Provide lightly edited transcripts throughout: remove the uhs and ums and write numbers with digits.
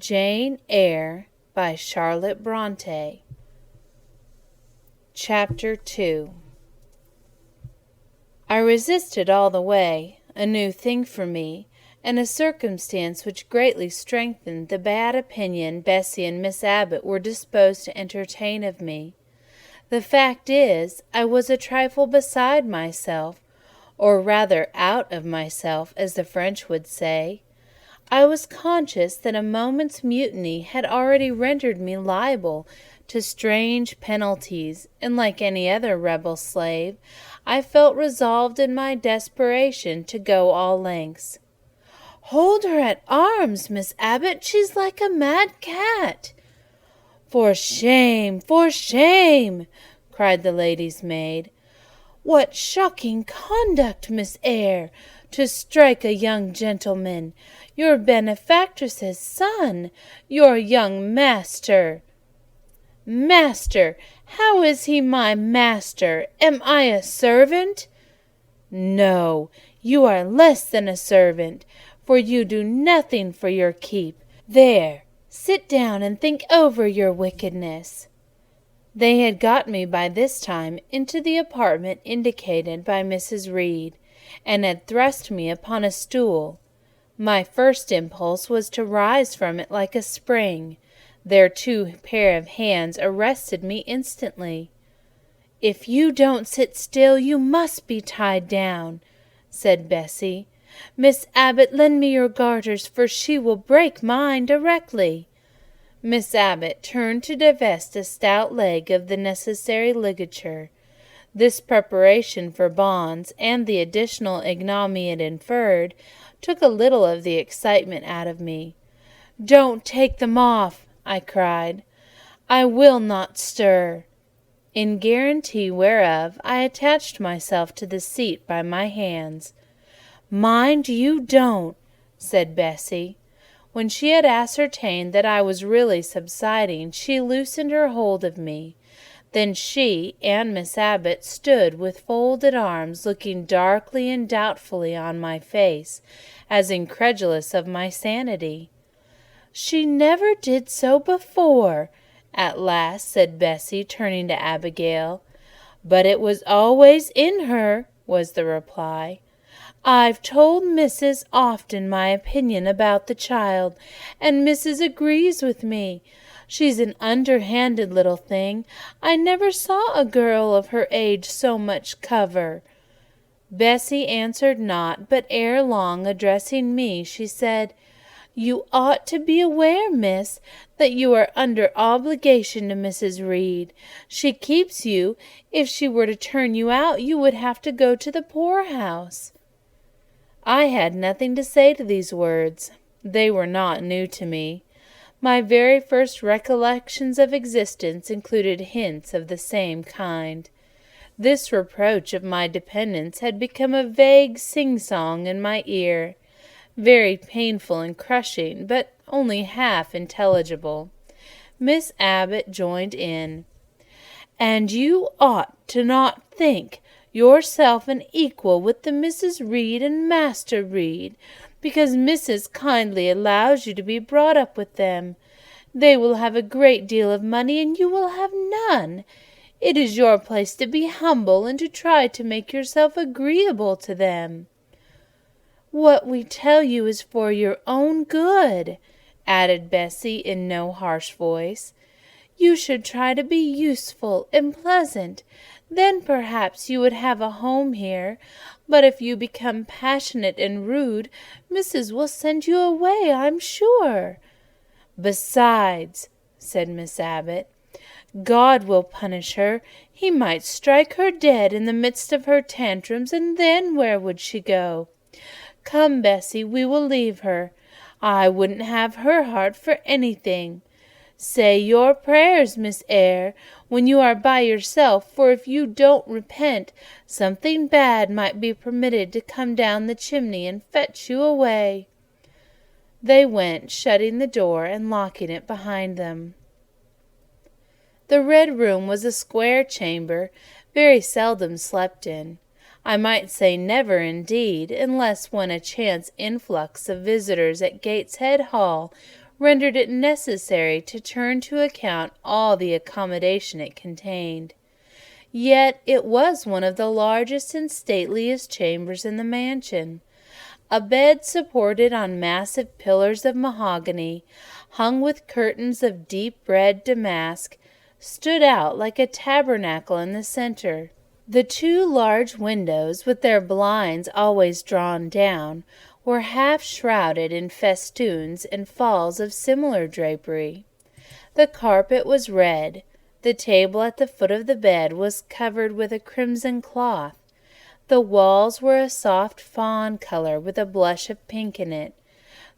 Jane Eyre by Charlotte Bronte. Chapter 2. I resisted all the way, a new thing for me, and a circumstance which greatly strengthened the bad opinion Bessie and Miss Abbott were disposed to entertain of me. The fact is, I was a trifle beside myself, or rather out of myself, as the French would say. I was conscious that a moment's mutiny had already rendered me liable to strange penalties, and like any other rebel slave, I felt resolved in my desperation to go all lengths. "Hold her at arms, Miss Abbott, she's like a mad cat." "For shame, for shame!" cried the lady's maid. "What shocking conduct, Miss Eyre, to strike a young gentleman, your benefactress's son, your young master." "Master! How is he my master? Am I a servant?" "No, you are less than a servant, for you do nothing for your keep. There, sit down and think over your wickedness." They had got me by this time into the apartment indicated by Mrs. Reed, and had thrust me upon a stool. My first impulse was to rise from it like a spring. Their two pair of hands arrested me instantly. "If you don't sit still, you must be tied down," said Bessie. "Miss Abbott, lend me your garters, for she will break mine directly." Miss Abbott turned to divest a stout leg of the necessary ligature. This preparation for bonds, and the additional ignominy it inferred, took a little of the excitement out of me. "Don't take them off," I cried. "I will not stir." In guarantee whereof I attached myself to the seat by my hands. "Mind you don't," said Bessie. When she had ascertained that I was really subsiding, she loosened her hold of me. Then she and Miss Abbott stood with folded arms, looking darkly and doubtfully on my face, as incredulous of my sanity. "She never did so before," at last said Bessie, turning to Abigail. "But it was always in her," was the reply. "I've told Mrs. often my opinion about the child, and Mrs. agrees with me. She's an underhanded little thing. I never saw a girl of her age so much cover." Bessie answered not, but ere long, addressing me, she said, "You ought to be aware, miss, that you are under obligation to Mrs. Reed. She keeps you. If she were to turn you out, you would have to go to the poorhouse." I had nothing to say to these words. They were not new to me. My very first recollections of existence included hints of the same kind. This reproach of my dependence had become a vague sing-song in my ear, very painful and crushing, but only half intelligible. Miss Abbott joined in. "And you ought to not think yourself an equal with the Mrs. Reed and Master Reed, because Mrs. kindly allows you to be brought up with them. They will have a great deal of money, and you will have none. It is your place to be humble, and to try to make yourself agreeable to them." "What we tell you is for your own good," added Bessie in no harsh voice. "You should try to be useful and pleasant. Then perhaps you would have a home here. But if you become passionate and rude, Mrs. will send you away, I'm sure." "Besides," said Miss Abbott, "God will punish her. He might strike her dead in the midst of her tantrums, and then where would she go? Come, Bessie, we will leave her. I wouldn't have her heart for anything. Say your prayers, Miss Eyre, when you are by yourself, for if you don't repent, something bad might be permitted to come down the chimney and fetch you away." They went, shutting the door and locking it behind them. The Red Room was a square chamber, very seldom slept in. I might say never indeed, unless when a chance influx of visitors at Gateshead Hall rendered it necessary to turn to account all the accommodation it contained. Yet it was one of the largest and stateliest chambers in the mansion. A bed supported on massive pillars of mahogany, hung with curtains of deep red damask, stood out like a tabernacle in the center. The two large windows, with their blinds always drawn down, were half shrouded in festoons and falls of similar drapery. The carpet was red. The table at the foot of the bed was covered with a crimson cloth. The walls were a soft fawn color with a blush of pink in it.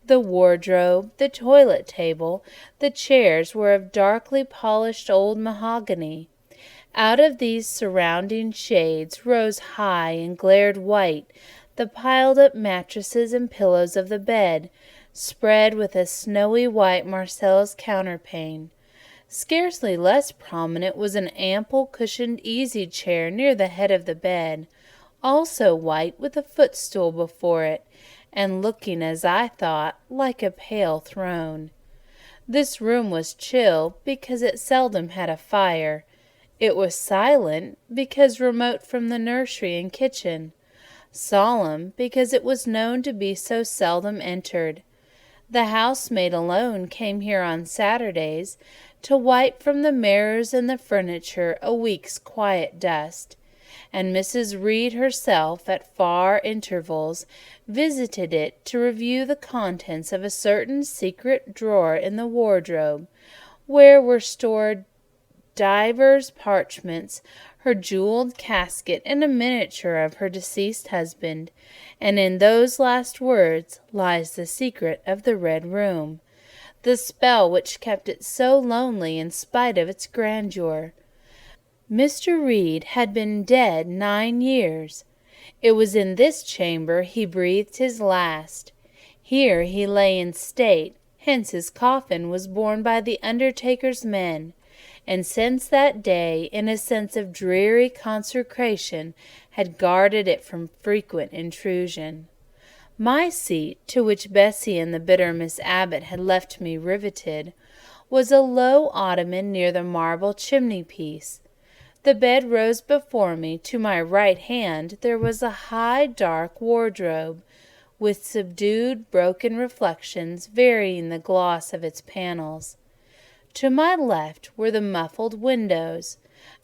The wardrobe, the toilet table, the chairs were of darkly polished old mahogany. Out of these surrounding shades rose high and glared white the piled-up mattresses and pillows of the bed, spread with a snowy white Marcellus counterpane. Scarcely less prominent was an ample cushioned easy-chair near the head of the bed, also white with a footstool before it, and looking, as I thought, like a pale throne. This room was chill because it seldom had a fire. It was silent because remote from the nursery and kitchen. Solemn because it was known to be so seldom entered. The housemaid alone came here on Saturdays to wipe from the mirrors and the furniture a week's quiet dust, and Mrs. Reed herself, at far intervals, visited it to review the contents of a certain secret drawer in the wardrobe, where were stored divers parchments, her jeweled casket, and a miniature of her deceased husband, and in those last words lies the secret of the Red Room, the spell which kept it so lonely in spite of its grandeur. Mr. Reed had been dead 9 years. It was in this chamber he breathed his last. Here he lay in state, hence his coffin was borne by the undertaker's men, and since that day, in a sense of dreary consecration, had guarded it from frequent intrusion. My seat, to which Bessie and the bitter Miss Abbott had left me riveted, was a low ottoman near the marble chimney-piece. The bed rose before me. To my right hand there was a high dark wardrobe, with subdued broken reflections varying the gloss of its panels. To my left were the muffled windows.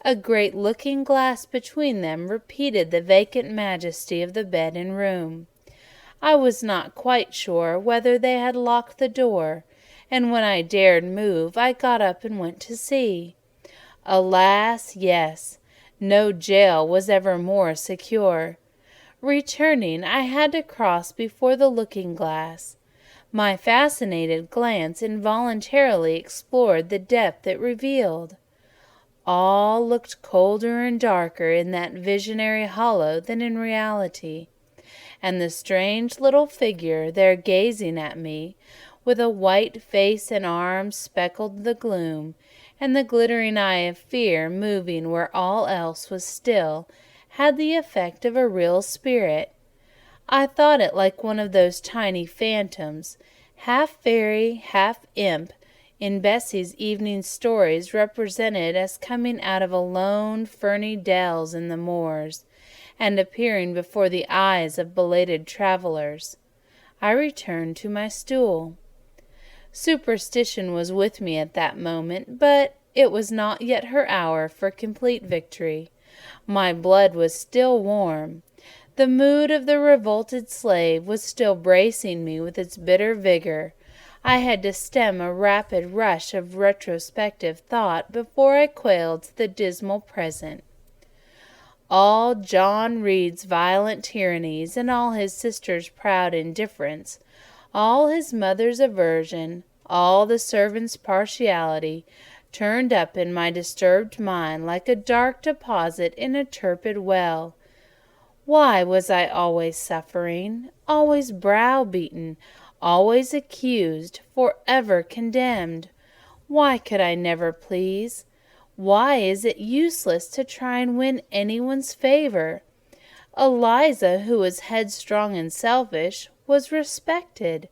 A great looking-glass between them repeated the vacant majesty of the bed and room. I was not quite sure whether they had locked the door, and when I dared move, I got up and went to see. Alas, yes, no jail was ever more secure. Returning, I had to cross before the looking-glass. My fascinated glance involuntarily explored the depth it revealed. All looked colder and darker in that visionary hollow than in reality, and the strange little figure there gazing at me, with a white face and arms speckled the gloom, and the glittering eye of fear moving where all else was still, had the effect of a real spirit. I thought it like one of those tiny phantoms, half fairy, half imp, in Bessie's evening stories represented as coming out of lone ferny dells in the moors, and appearing before the eyes of belated travellers. I returned to my stool. Superstition was with me at that moment, but it was not yet her hour for complete victory. My blood was still warm. The mood of the revolted slave was still bracing me with its bitter vigor. I had to stem a rapid rush of retrospective thought before I quailed to the dismal present. All John Reed's violent tyrannies, and all his sister's proud indifference, all his mother's aversion, all the servants' partiality, turned up in my disturbed mind like a dark deposit in a turbid well. Why was I always suffering, always browbeaten, always accused, forever condemned? Why could I never please? Why is it useless to try and win anyone's favor? Eliza, who was headstrong and selfish, was respected.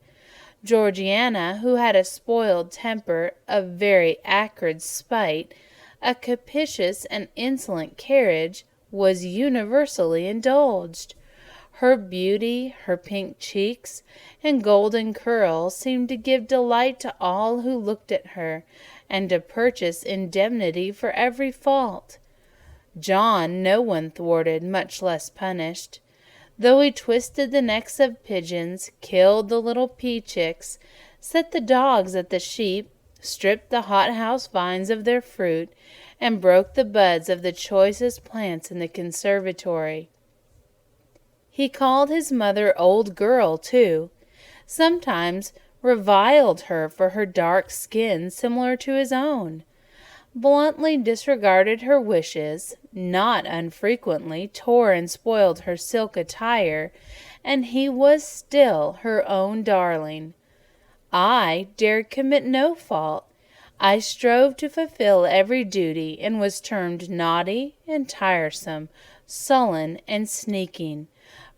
Georgiana, who had a spoiled temper, a very acrid spite, a capricious and insolent carriage, was universally indulged. Her beauty, her pink cheeks, and golden curls seemed to give delight to all who looked at her, and to purchase indemnity for every fault. John no one thwarted, much less punished. Though he twisted the necks of pigeons, killed the little pea-chicks, set the dogs at the sheep, stripped the hothouse vines of their fruit, and broke the buds of the choicest plants in the conservatory. He called his mother old girl, too, sometimes reviled her for her dark skin similar to his own, bluntly disregarded her wishes, not unfrequently tore and spoiled her silk attire, and he was still her own darling. I dared commit no fault. I strove to fulfill every duty, and was termed naughty and tiresome, sullen and sneaking,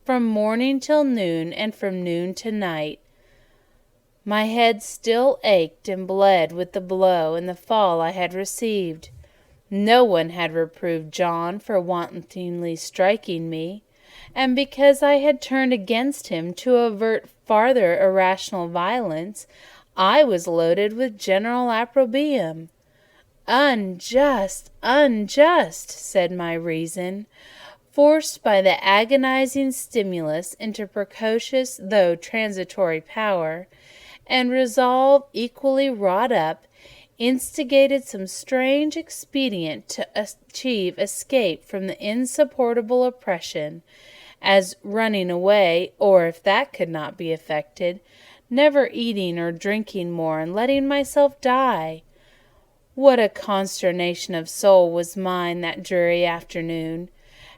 from morning till noon, and from noon to night. My head still ached and bled with the blow and the fall I had received. No one had reproved John for wantonly striking me, and because I had turned against him to avert farther irrational violence, I was loaded with general opprobrium. Unjust, unjust, said my reason, forced by the agonizing stimulus into precocious though transitory power, and resolve equally wrought up, instigated some strange expedient to achieve escape from the insupportable oppression, as running away, or, if that could not be effected, never eating or drinking more, and letting myself die. What a consternation of soul was mine that dreary afternoon!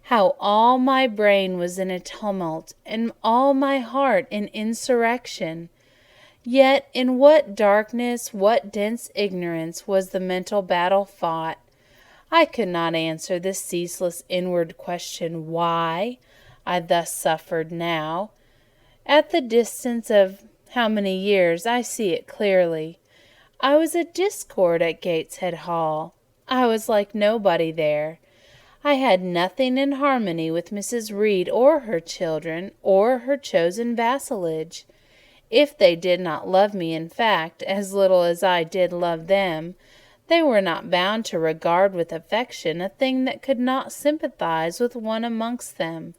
How all my brain was in a tumult, and all my heart in insurrection! Yet in what darkness, what dense ignorance was the mental battle fought! I could not answer the ceaseless inward question, why I thus suffered now. At the distance of how many years, I see it clearly. I was a discord at Gateshead Hall. I was like nobody there. I had nothing in harmony with Mrs. Reed or her children, or her chosen vassalage. If they did not love me, in fact, as little as I did love them, they were not bound to regard with affection a thing that could not sympathize with one amongst them,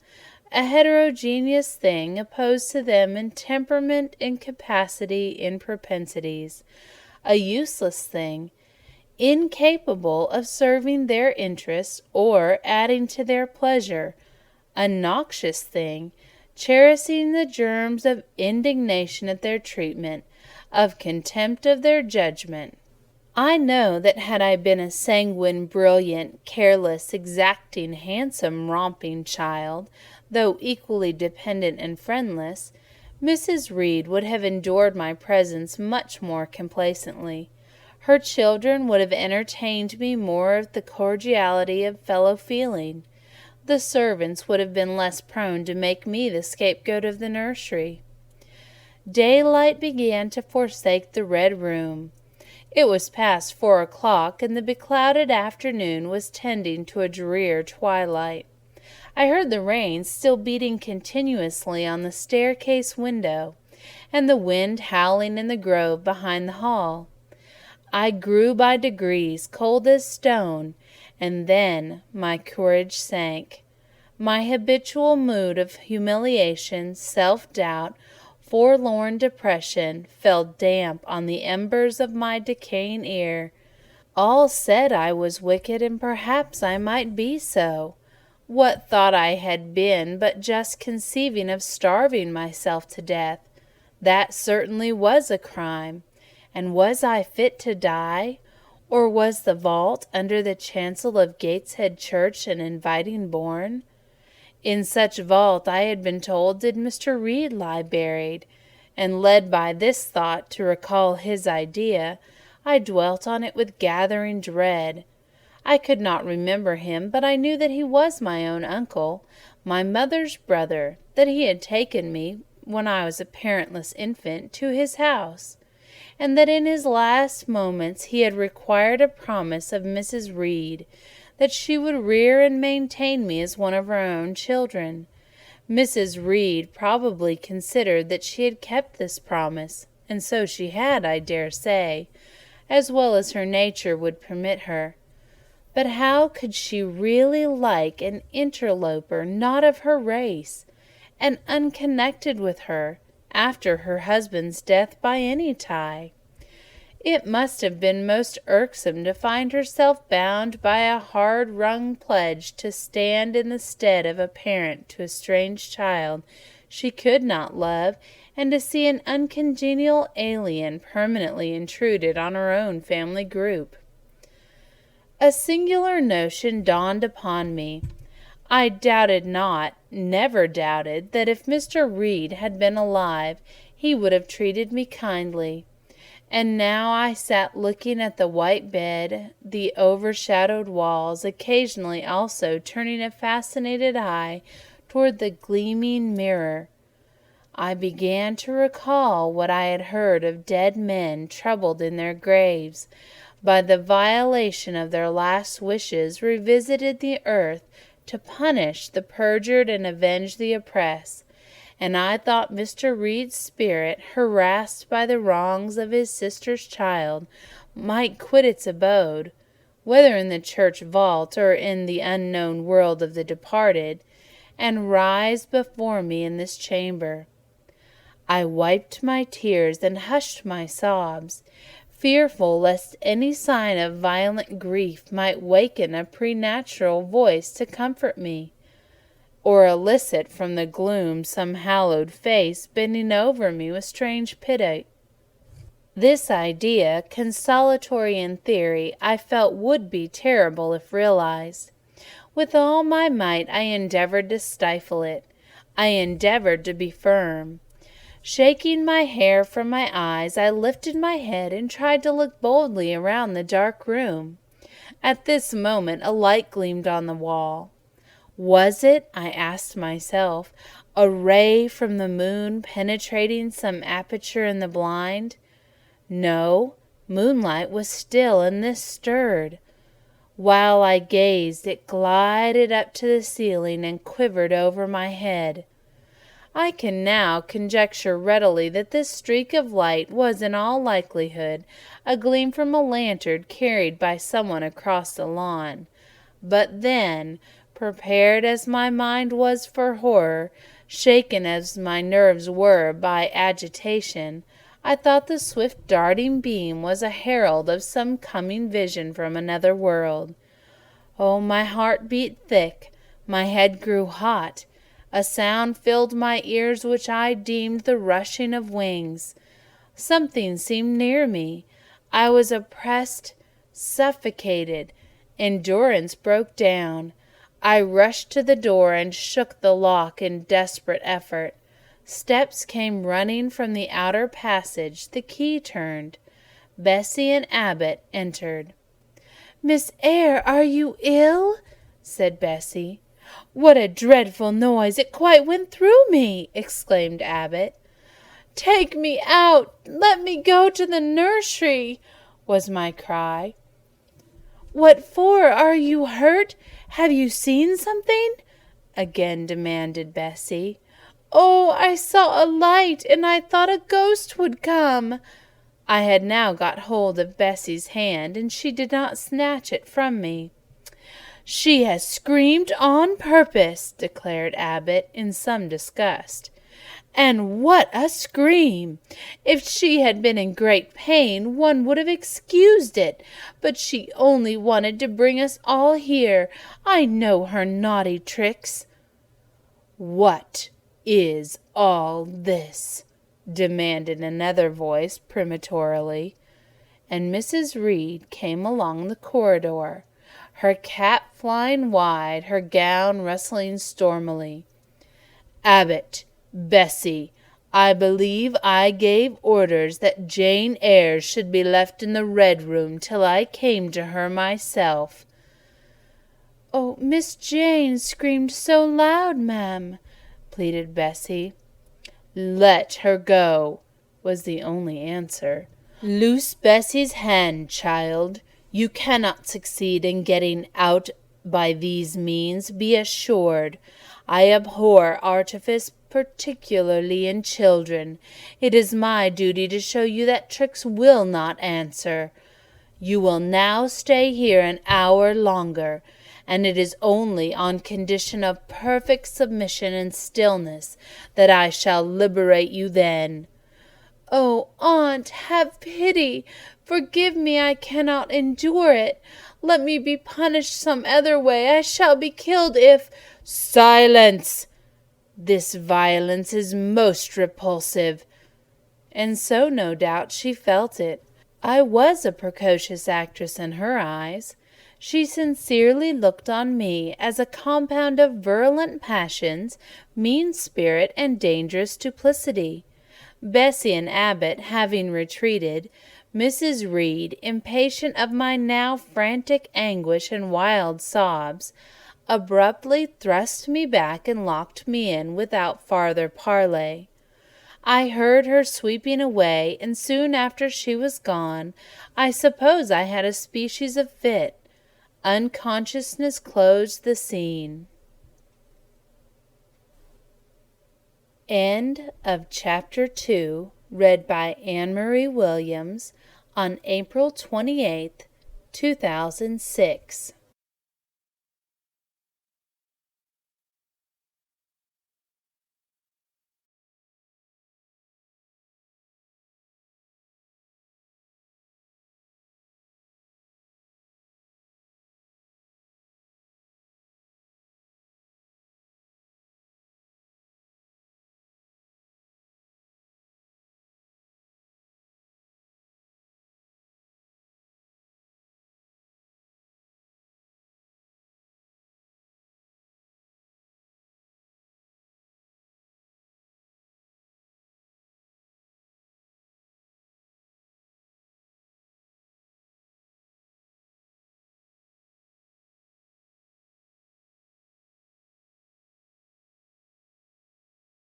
a heterogeneous thing opposed to them in temperament, in capacity, in propensities, a useless thing, incapable of serving their interests or adding to their pleasure, a noxious thing, cherishing the germs of indignation at their treatment, of contempt of their judgment. I know that had I been a sanguine, brilliant, careless, exacting, handsome, romping child, though equally dependent and friendless, Mrs. Reed would have endured my presence much more complacently. Her children would have entertained me more with the cordiality of fellow-feeling. The servants would have been less prone to make me the scapegoat of the nursery. Daylight began to forsake the red room. It was past 4 o'clock, and the beclouded afternoon was tending to a drear twilight. I heard the rain still beating continuously on the staircase window, and the wind howling in the grove behind the hall. I grew by degrees cold as stone, and then my courage sank. My habitual mood of humiliation, self-doubt, forlorn depression fell damp on the embers of my decaying ear. All said I was wicked, and perhaps I might be so. What thought I had been but just conceiving of starving myself to death? That certainly was a crime. And was I fit to die? Or was the vault under the chancel of Gateshead Church an inviting bourne? In such vault, I had been told, did Mr. Reed lie buried, and led by this thought to recall his idea, I dwelt on it with gathering dread. I could not remember him, but I knew that he was my own uncle, my mother's brother, that he had taken me when I was a parentless infant, to his house, and that in his last moments he had required a promise of Mrs. Reed that she would rear and maintain me as one of her own children. Mrs. Reed probably considered that she had kept this promise, and so she had, I dare say, as well as her nature would permit her. But how could she really like an interloper not of her race, and unconnected with her, after her husband's death by any tie? It must have been most irksome to find herself bound by a hard-wrung pledge to stand in the stead of a parent to a strange child she could not love, and to see an uncongenial alien permanently intruded on her own family group. A singular notion dawned upon me. I doubted not, never doubted, that if Mr. Reed had been alive, he would have treated me kindly. And now I sat looking at the white bed, the overshadowed walls, occasionally also turning a fascinated eye toward the gleaming mirror. I began to recall what I had heard of dead men troubled in their graves by the violation of their last wishes, revisited the earth to punish the perjured and avenge the oppressed, and I thought Mr. Reed's spirit, harassed by the wrongs of his sister's child, might quit its abode, whether in the church vault or in the unknown world of the departed, and rise before me in this chamber. I wiped my tears and hushed my sobs, fearful lest any sign of violent grief might waken a preternatural voice to comfort me, or elicit from the gloom some hallowed face bending over me with strange pity. This idea, consolatory in theory, I felt would be terrible if realized. With all my might I endeavored to stifle it. I endeavored to be firm. Shaking my hair from my eyes, I lifted my head and tried to look boldly around the dark room. At this moment a light gleamed on the wall. Was it, I asked myself, a ray from the moon penetrating some aperture in the blind? No, moonlight was still, and this stirred. While I gazed, it glided up to the ceiling and quivered over my head. I can now conjecture readily that this streak of light was in all likelihood a gleam from a lantern carried by someone across the lawn. But then, prepared as my mind was for horror, shaken as my nerves were by agitation, I thought the swift darting beam was a herald of some coming vision from another world. Oh, my heart beat thick, my head grew hot. A sound filled my ears which I deemed the rushing of wings. Something seemed near me. I was oppressed, suffocated. Endurance broke down. I rushed to the door and shook the lock in desperate effort. Steps came running from the outer passage. The key turned. Bessie and Abbot entered. "Miss Eyre, are you ill?" said Bessie. "What a dreadful noise! It quite went through me!" exclaimed Abbot. "Take me out! Let me go to the nursery!" was my cry. "What for? Are you hurt? Have you seen something?" again demanded Bessie. "Oh, I saw a light, and I thought a ghost would come." I had now got hold of Bessie's hand, and she did not snatch it from me. "She has screamed on purpose," declared Abbot in some disgust. "And what a scream! If she had been in great pain, one would have excused it, but she only wanted to bring us all here. I know her naughty tricks." "What is all this?" demanded another voice peremptorily, and Mrs. Reed came along the corridor, her cap flying wide, her gown rustling stormily. "Abbot, Bessie, I believe I gave orders that Jane Eyre should be left in the Red Room till I came to her myself." "Oh, Miss Jane screamed so loud, ma'am," pleaded Bessie. "Let her go," was the only answer. "Loose Bessie's hand, child. You cannot succeed in getting out by these means, be assured. I abhor artifice, particularly in children. It is my duty to show you that tricks will not answer. You will now stay here an hour longer, and it is only on condition of perfect submission and stillness that I shall liberate you then." "Oh, aunt, have pity! Forgive me, I cannot endure it. Let me be punished some other way. I shall be killed if—" "Silence! This violence is most repulsive." And so, no doubt, she felt it. I was a precocious actress in her eyes. She sincerely looked on me as a compound of virulent passions, mean spirit, and dangerous duplicity. Bessie and Abbot having retreated, Mrs. Reed, impatient of my now frantic anguish and wild sobs, abruptly thrust me back and locked me in without farther parley. I heard her sweeping away, and soon after she was gone, I suppose I had a species of fit. Unconsciousness closed the scene. End of Chapter 2, read by Anne-Marie Williams on April 28, 2006.